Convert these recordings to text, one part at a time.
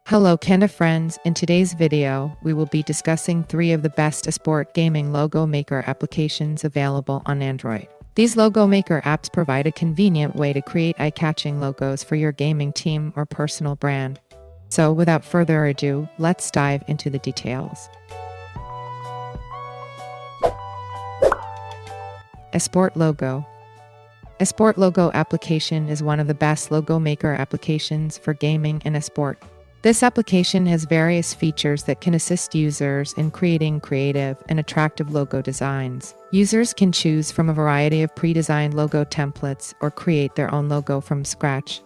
Hello Kenda friends, in today's video, we will be discussing 3 of the best Esport gaming logo maker applications available on Android. These logo maker apps provide a convenient way to create eye-catching logos for your gaming team or personal brand. So without further ado, let's dive into the details. Esport Logo. Esport Logo application is one of the best logo maker applications for gaming and esport. This application has various features that can assist users in creating creative and attractive logo designs. Users can choose from a variety of pre-designed logo templates or create their own logo from scratch.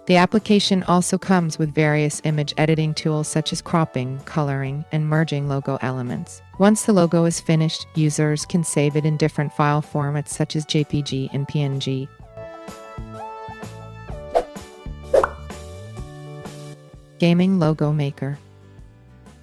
The application also comes with various image editing tools such as cropping, coloring, and merging logo elements. Once the logo is finished, users can save it in different file formats such as JPG and PNG. Gaming Logo Maker.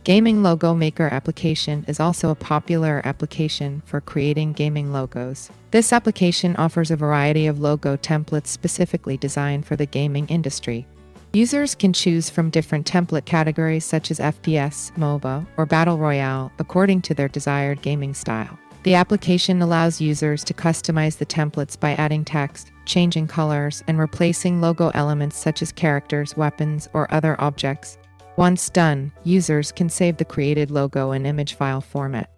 Gaming Logo Maker application is also a popular application for creating gaming logos. This application offers a variety of logo templates specifically designed for the gaming industry. Users can choose from different template categories such as FPS, MOBA, or Battle Royale according to their desired gaming style. The application allows users to customize the templates by adding text, changing colors, and replacing logo elements such as characters, weapons, or other objects. Once done, users can save the created logo in image file format.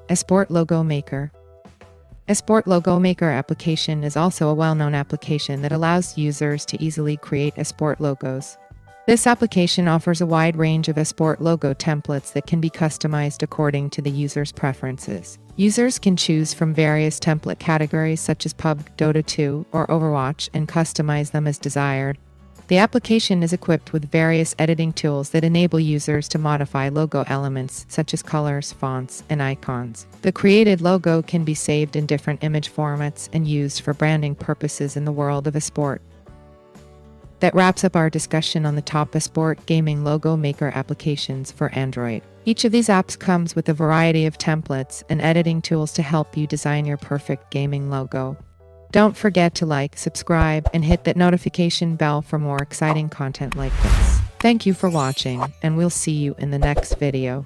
Esport Logo Maker. Esport Logo Maker application is also a well-known application that allows users to easily create esport logos. This application offers a wide range of esport logo templates that can be customized according to the user's preferences. Users can choose from various template categories such as PUBG, Dota 2, or Overwatch and customize them as desired. The application is equipped with various editing tools that enable users to modify logo elements such as colors, fonts, and icons. The created logo can be saved in different image formats and used for branding purposes in the world of esport. That wraps up our discussion on the top esport gaming logo maker applications for Android. Each of these apps comes with a variety of templates and editing tools to help you design your perfect gaming logo. Don't forget to like, subscribe, and hit that notification bell for more exciting content like this. Thank you for watching, and we'll see you in the next video.